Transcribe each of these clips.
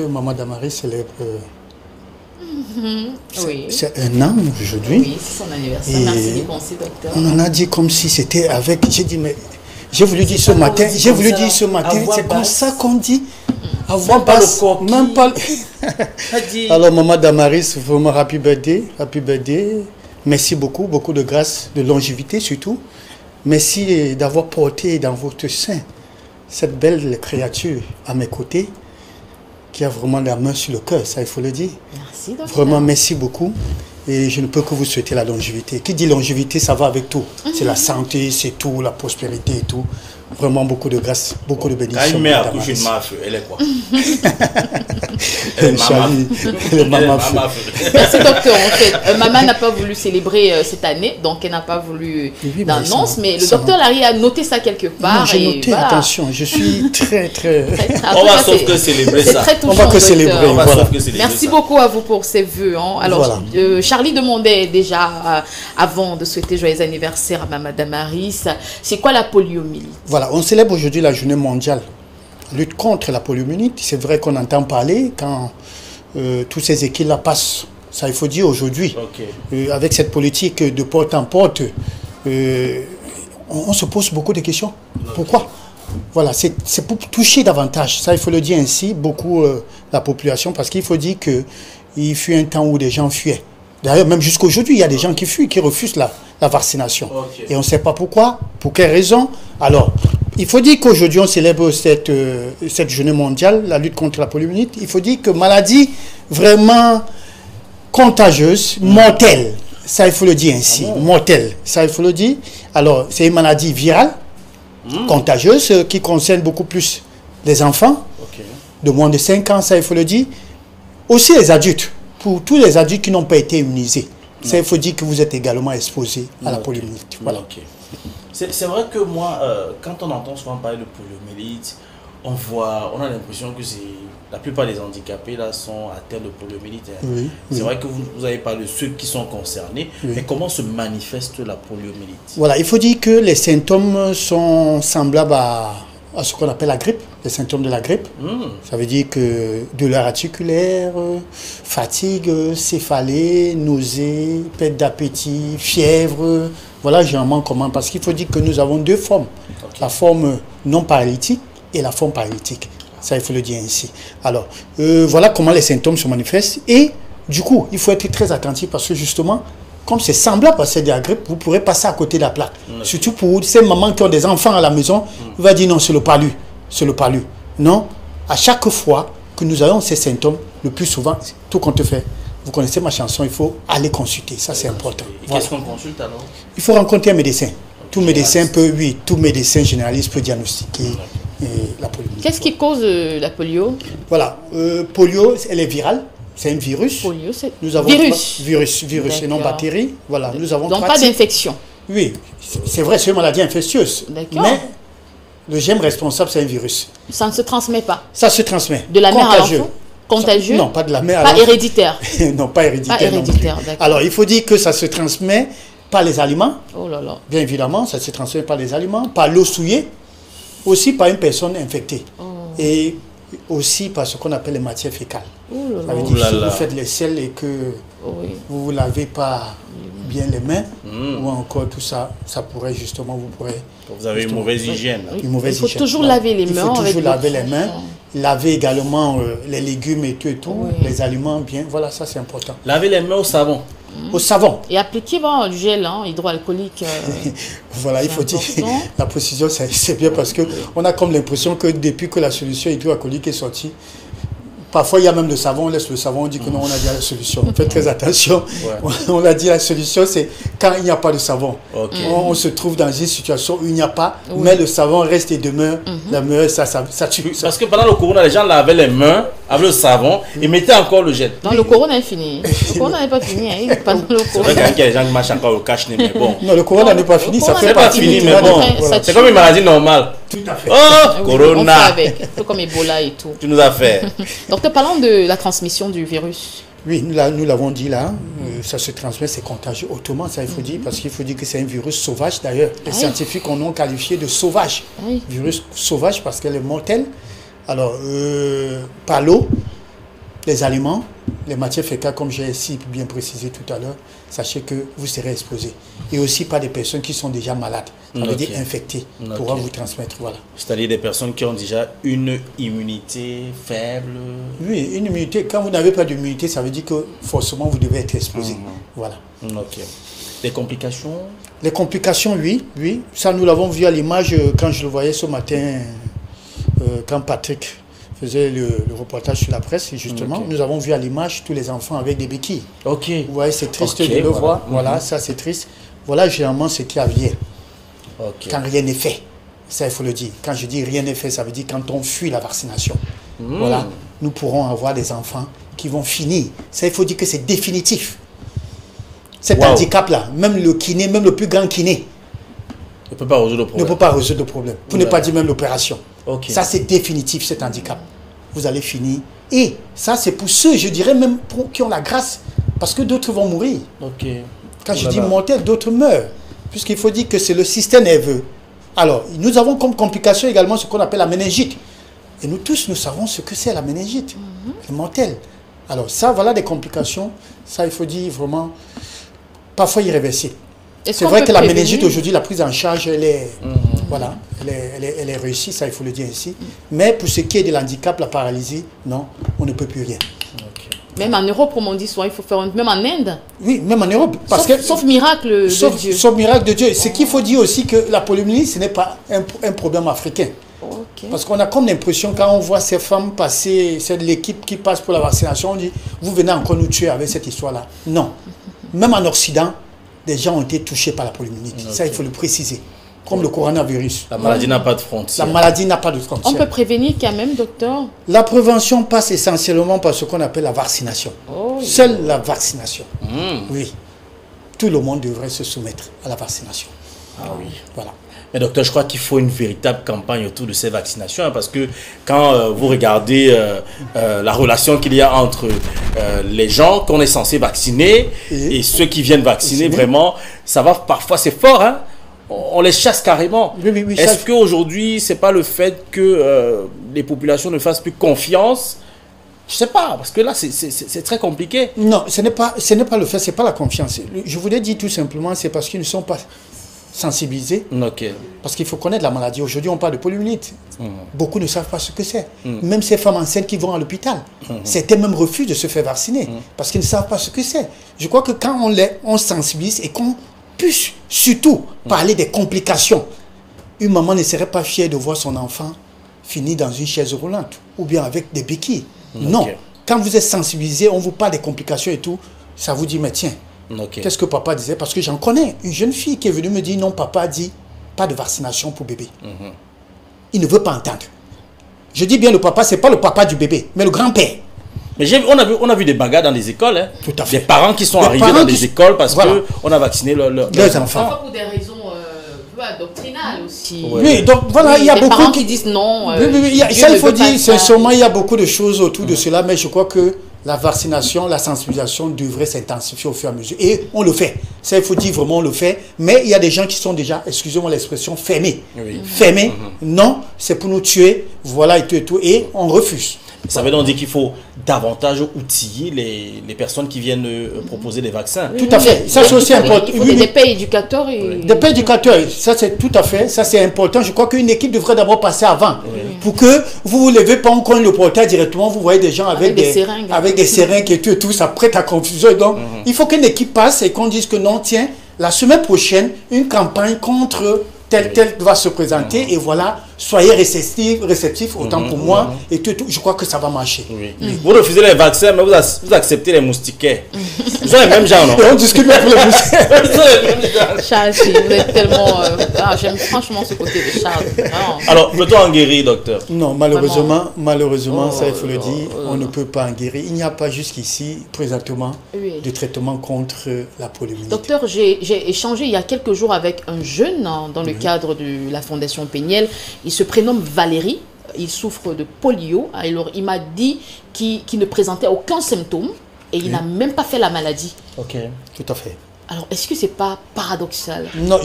Maman Damari célèbre Oui. c'est un an aujourd'hui. Oui, c'est son anniversaire. Merci d'y penser, docteur. On en a dit comme si c'était avec. J'ai dit, mais j'ai voulu dire ce matin, c'est comme ça qu'on dit. Avoir pas le corps. Même pas. Alors, Maman Damaris, vraiment happy birthday. Happy birthday. Merci beaucoup, beaucoup de grâce, de longévité surtout. Merci d'avoir porté dans votre sein cette belle créature à mes côtés, qui a vraiment la main sur le cœur, ça il faut le dire. Merci, docteur. Vraiment, merci beaucoup. Et je ne peux que vous souhaiter la longévité. Qui dit longévité, ça va avec tout. C'est la santé, c'est tout, la prospérité et tout. Vraiment beaucoup de grâce, beaucoup de bénédictions. Quand une mère accouche une marche, elle est quoi? Elle est maman feu. Merci, docteur. En fait, maman n'a pas voulu célébrer cette année, donc elle n'a pas voulu d'annonce, mais le docteur Larry a noté ça quelque part. J'ai noté, voilà. Attention, je suis très. On va sauf que célébrer ça. Très touchant, on va que célébrer. Voilà. Merci beaucoup à vous pour ces vœux. Hein. Alors, voilà. Charlie demandait déjà, avant de souhaiter joyeux anniversaire à Maman Damaris, c'est quoi la poliomyélite? Voilà, on célèbre aujourd'hui la journée mondiale lutte contre la poliomyélite. C'est vrai qu'on entend parler quand tous ces équipes-là passent. Ça, il faut dire aujourd'hui. Okay. Avec cette politique de porte en porte, on se pose beaucoup de questions. Okay. Pourquoi? Voilà, c'est pour toucher davantage. Ça, il faut le dire ainsi, beaucoup la population, parce qu'il faut dire qu'il fut un temps où des gens fuyaient. D'ailleurs, même jusqu'à aujourd'hui, il y a des gens qui fuient, qui refusent la vaccination. Okay. Et on ne sait pas pourquoi, pour quelle raison. Alors, il faut dire qu'aujourd'hui, on célèbre cette journée mondiale, la lutte contre la poliomyélite. Il faut dire que maladie vraiment contagieuse, mortelle, ça il faut le dire ainsi, mortelle, ça il faut le dire. Alors, c'est une maladie virale, contagieuse, qui concerne beaucoup plus les enfants, de moins de 5 ans, ça il faut le dire. Aussi les adultes, pour tous les adultes qui n'ont pas été immunisés. Ça, il faut dire que vous êtes également exposé à la poliomyélite. Voilà. C'est vrai que moi, quand on entend souvent parler de poliomyélite, on a l'impression que la plupart des handicapés là sont atteints de poliomyélite. Oui, c'est vrai que vous avez parlé de ceux qui sont concernés, mais comment se manifeste la poliomyélite? Voilà, il faut dire que les symptômes sont semblables à ce qu'on appelle la grippe, les symptômes de la grippe. Ça veut dire que douleur articulaire, fatigue, céphalée, nausée, perte d'appétit, fièvre. Voilà généralement comment, parce qu'il faut dire que nous avons deux formes. La forme non paralytique et la forme paralytique. Ça, il faut le dire ainsi. Alors, voilà comment les symptômes se manifestent. Et du coup, il faut être très attentif parce que justement, comme c'est semblable à celle de la grippe, vous pourrez passer à côté de la plaque. Surtout pour ces mamans qui ont des enfants à la maison, on va dire non, c'est le palu. C'est le palu. Non, à chaque fois que nous avons ces symptômes, le plus souvent, tout compte fait, vous connaissez ma chanson, il faut aller consulter. Ça, c'est important. Qu'est-ce qu'on consulte alors? Il faut rencontrer un médecin. Tout médecin peut, tout médecin généraliste peut diagnostiquer la poliomyélite. Qu'est-ce qui cause la polio? Voilà, polio, elle est virale. C'est un virus. Polio, c'est virus et non bactérie. Voilà, nous avons donc pas d'infection. Oui, c'est vrai, c'est une maladie infectieuse. Mais le germe responsable, c'est un virus. Ça ne se transmet pas. Ça se transmet. De la mère à l'enfant? Contagieux? Non, pas de la mère à l'enfant. Pas héréditaire? Non, pas héréditaire. Pas héréditaire, d'accord. Alors, il faut dire que ça se transmet par les aliments. Oh là là. Bien évidemment, ça se transmet par les aliments, par l'eau souillée, aussi par une personne infectée. Et aussi par ce qu'on appelle les matières fécales. Ça veut dire que si vous faites les selles et que vous ne lavez pas bien les mains, ou encore tout ça, ça pourrait justement, vous avez une mauvaise hygiène. Une mauvaise hygiène. Il faut toujours laver les mains. Il faut toujours laver les mains, laver également les légumes et tout, les aliments bien. Voilà, ça c'est important. Laver les mains au savon. Au savon. Et appliquer du gel hydroalcoolique. Voilà, il faut dire, la précision c'est bien parce qu'on a comme l'impression que depuis que la solution hydroalcoolique est sortie, parfois il y a même le savon, on laisse le savon, on dit que non, on a dit la solution. Faites très attention. On a dit la solution, c'est quand il n'y a pas de savon. On se trouve dans une situation où il n'y a pas, mais le savon reste et demeure. La meilleure, ça tue. Parce que pendant le corona, les gens lavaient les mains avec le savon et mettaient encore le gel. Non, le corona est fini. Le corona n'est pas fini. C'est vrai qu'il y a des gens qui marchent encore au cache-nez, mais bon. Non, le corona n'est pas fini, ça fait pas fini, mais bon. C'est comme une maladie normale. Tout à fait. Oh, corona. Un peu comme Ebola et tout. Tu nous as fait. Donc, parlons de la transmission du virus. Oui, nous l'avons dit là, ça se transmet, c'est contagieux autrement, ça il faut dire, parce qu'il faut dire que c'est un virus sauvage d'ailleurs. Les scientifiques en ont qualifié de sauvage. Virus sauvage parce qu'elle est mortelle. Alors, par l'eau, les aliments, les matières fécales, comme j'ai si bien précisé tout à l'heure, sachez que vous serez exposé. Et aussi par des personnes qui sont déjà malades, ça veut dire infectées, pourra vous transmettre. Voilà. C'est-à-dire des personnes qui ont déjà une immunité faible. Oui, une immunité. Quand vous n'avez pas d'immunité, ça veut dire que forcément vous devez être exposé. Voilà. Ok. Les complications? Les complications, oui. Ça, nous l'avons vu à l'image quand je le voyais ce matin, quand Patrick faisait le reportage sur la presse, justement. Nous avons vu à l'image tous les enfants avec des béquilles. Ok. Vous voyez, c'est triste de le voir. Voilà, ça c'est triste. Voilà généralement ce qui arrive quand rien n'est fait. Ça, il faut le dire. Quand je dis rien n'est fait, ça veut dire quand on fuit la vaccination. Voilà, nous pourrons avoir des enfants qui vont finir. Ça, il faut dire que c'est définitif. Cet handicap-là, même le kiné, même le plus grand kiné, ne peut pas résoudre le problème. Ne peut pas résoudre le problème. Pour ne pas dire même l'opération. Okay. Ça, c'est définitif, cet handicap. Vous allez finir. Et ça, c'est pour ceux, je dirais même, qui ont la grâce. Parce que d'autres vont mourir. Quand je dis mortel, d'autres meurent. Puisqu'il faut dire que c'est le système nerveux. Alors, nous avons comme complication également ce qu'on appelle la méningite. Et nous tous, nous savons ce que c'est la méningite. C'est mortel. Alors ça, voilà des complications. Ça, il faut dire vraiment, parfois irréversible. C'est vrai que la méningite aujourd'hui, la prise en charge, elle est, voilà, elle est réussie, ça il faut le dire ainsi. Mais pour ce qui est de l'handicap, la paralysie, non, on ne peut plus rien. Même en Europe, comme on dit souvent, il faut faire même en Inde. Oui, même en Europe. Sauf miracle de Dieu. Sauf miracle de Dieu. Ce qu'il faut dire aussi que la poliomyélite, ce n'est pas un problème africain. Parce qu'on a comme l'impression, quand on voit ces femmes passer, c'est l'équipe qui passe pour la vaccination, on dit, vous venez encore nous tuer avec cette histoire-là. Non. Même en Occident, des gens ont été touchés par la poliomyélite. Ça, il faut le préciser. Comme le coronavirus. La maladie n'a pas de frontières. La maladie n'a pas de frontières. On peut prévenir quand même, docteur? La prévention passe essentiellement par ce qu'on appelle la vaccination. Seule la vaccination. Oui. Tout le monde devrait se soumettre à la vaccination. Voilà. Mais docteur, je crois qu'il faut une véritable campagne autour de ces vaccinations, hein, parce que quand vous regardez la relation qu'il y a entre les gens qu'on est censé vacciner et ceux qui viennent vacciner, vraiment, ça va parfois, c'est fort, hein, on les chasse carrément. Est-ce qu'aujourd'hui, ce n'est pas le fait que les populations ne fassent plus confiance? Je ne sais pas, parce que là, c'est très compliqué. Non, ce n'est pas le fait, ce n'est pas la confiance. Je voulais dire tout simplement, c'est parce qu'ils ne sont pas sensibilisés. Parce qu'il faut connaître la maladie. Aujourd'hui, on parle de poliomyélite. Beaucoup ne savent pas ce que c'est. Même ces femmes enceintes qui vont à l'hôpital, certains même refusent de se faire vacciner parce qu'ils ne savent pas ce que c'est. Je crois que quand on sensibilise et qu'on puisse surtout parler des complications, une maman ne serait pas fière de voir son enfant finir dans une chaise roulante ou bien avec des béquilles. Non. Quand vous êtes sensibilisé, on vous parle des complications et tout, ça vous dit, mais tiens, qu'est-ce que papa disait? Parce que j'en connais une jeune fille qui est venue me dire, non, papa a dit, pas de vaccination pour bébé. Il ne veut pas entendre. Je dis bien le papa, ce n'est pas le papa du bébé, mais le grand-père. Mais on a vu des bagarres dans les écoles. Hein. Tout à fait. Des parents qui sont arrivés dans des écoles parce qu'on a vacciné leurs enfants. Parfois pour des raisons doctrinales aussi. Oui, donc voilà, il y a beaucoup parents qui disent non. Ça, il faut dire, sincèrement, il y a beaucoup de choses autour de cela, mais je crois que la vaccination, la sensibilisation devrait s'intensifier au fur et à mesure. Et on le fait. Ça, il faut dire vraiment, on le fait. Mais il y a des gens qui sont déjà, excusez-moi l'expression, fermés. Fermés, non, c'est pour nous tuer, voilà, et tout, et on refuse. Ça veut donc dire qu'il faut davantage outiller les personnes qui viennent proposer des vaccins. Tout à fait. Ça, c'est aussi important. Il faut des pères éducateurs. Des pères éducateurs, ça c'est tout à fait, ça c'est important. Je crois qu'une équipe devrait d'abord passer avant. Pour que vous ne vous levez pas, on cogne le portail directement, vous voyez des gens avec des seringues et tout, ça prête à confusion. Donc, il faut qu'une équipe passe et qu'on dise que non, tiens, la semaine prochaine, une campagne contre tel va se présenter et voilà, soyez réceptifs autant pour moi et tout, je crois que ça va marcher. Vous refusez les vaccins, mais vous acceptez les moustiquaires. Vous êtes les mêmes gens, non? Et on discute même pour les moustiquaires. Charles, vous êtes tellement... j'aime franchement ce côté de Charles. Alors, peut-on en guérir, docteur? Non, malheureusement, ça il faut le dire, on ne peut pas en guérir. Il n'y a pas jusqu'ici, présentement, de traitement contre la poliomyélite. Docteur, j'ai échangé il y a quelques jours avec un jeune dans le cadre de la Fondation Péniel. Il se prénomme Valérie, il souffre de polio. Alors il m'a dit qu'il ne présentait aucun symptôme et il n'a même pas fait la maladie. Tout à fait. Alors, est-ce que c'est pas paradoxal? Non,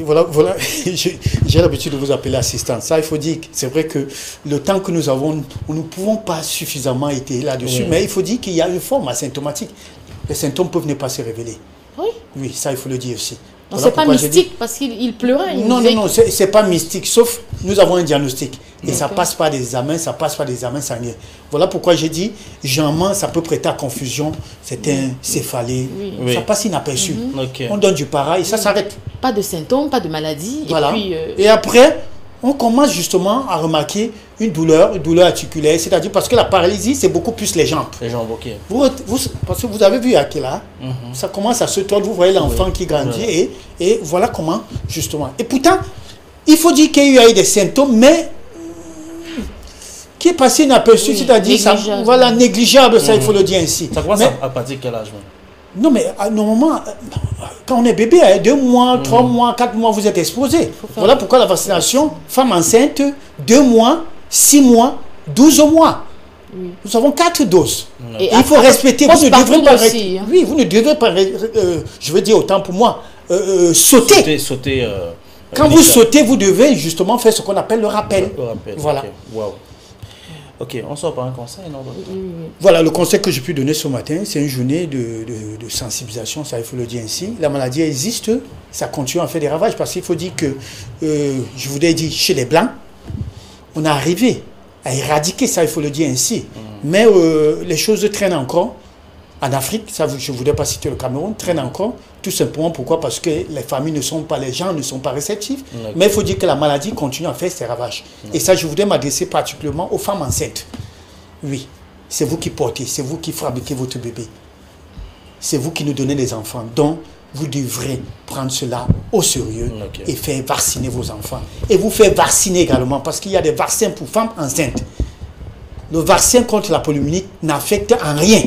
voilà, j'ai l'habitude de vous appeler assistante. Ça, il faut dire que c'est vrai que le temps que nous avons, nous ne pouvons pas suffisamment être là-dessus, mais il faut dire qu'il y a une forme asymptomatique. Les symptômes peuvent ne pas se révéler. Oui. Oui, ça, il faut le dire aussi. Non, c'est pas mystique parce qu'il pleurait. Non, c'est pas mystique, sauf nous avons un diagnostic. Et ça passe par des examens, ça passe par des examens sanguins. Voilà pourquoi j'ai dit, généralement, ça peut prêter à confusion. C'est un céphalée. Ça passe inaperçu. On donne du para et ça s'arrête. Pas de symptômes, pas de maladie. Voilà. Et puis, et après, on commence justement à remarquer une douleur articulaire. C'est-à-dire parce que la paralysie, c'est beaucoup plus les jambes. Les jambes, ok. Parce que vous avez vu à quel âge, ça commence à se tordre. Vous voyez l'enfant qui grandit et voilà comment, justement. Et pourtant, il faut dire qu'il y a eu des symptômes, mais qui est passé inaperçu, c'est-à-dire négligeable, ça il faut le dire ainsi. Ça commence à partir de quel âge? Non, mais normalement, quand on est bébé, 2 mois, 3 mois, 4 mois, vous êtes exposé. Voilà pourquoi la vaccination, femme enceinte, 2 mois, 6 mois, 12 mois. Nous avons 4 doses. Et il faut respecter. Vous ne devrez pas, oui, vous ne devrez pas, je veux dire autant pour moi, sauter. Quand vous sautez, vous devez justement faire ce qu'on appelle le rappel. Voilà. Okay. Wow. Ok, on sort par un conseil, non? Voilà, le conseil que je peux donner ce matin, c'est une journée de sensibilisation, ça il faut le dire ainsi. La maladie existe, ça continue à faire des ravages, parce qu'il faut dire que, je vous l'ai dit, chez les Blancs, on a arrivé à éradiquer, ça il faut le dire ainsi. Mais les choses traînent encore. En Afrique, ça, je ne voudrais pas citer le Cameroun, traînent encore, tout simplement pourquoi? Parce que les familles ne sont pas, les gens ne sont pas réceptifs. Mais il faut dire que la maladie continue à faire ses ravages. Et ça, je voudrais m'adresser particulièrement aux femmes enceintes. Oui, c'est vous qui portez, c'est vous qui fabriquez votre bébé. C'est vous qui nous donnez des enfants. Donc, vous devrez prendre cela au sérieux et faire vacciner vos enfants. Et vous faire vacciner également, parce qu'il y a des vaccins pour femmes enceintes. Le vaccin contre la poliomyélite n'affecte en rien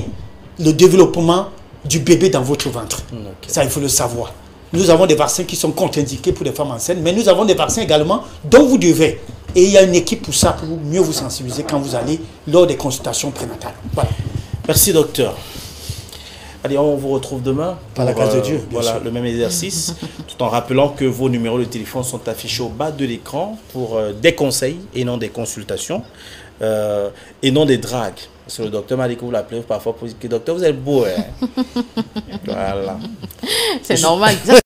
le développement du bébé dans votre ventre. Ça, il faut le savoir. Nous avons des vaccins qui sont contre-indiqués pour les femmes enceintes, mais nous avons des vaccins également dont vous devez. Et il y a une équipe pour ça, pour mieux vous sensibiliser quand vous allez lors des consultations prénatales. Voilà. Merci, docteur. Allez, on vous retrouve demain. Par la grâce de Dieu. Voilà, sûr. Le même exercice, tout en rappelant que vos numéros de téléphone sont affichés au bas de l'écran pour des conseils et non des consultations, et non des dragues. Parce que le docteur m'a dit que vous l'appelez parfois pour dire que docteur, vous êtes beau. Hein? Voilà. C'est normal.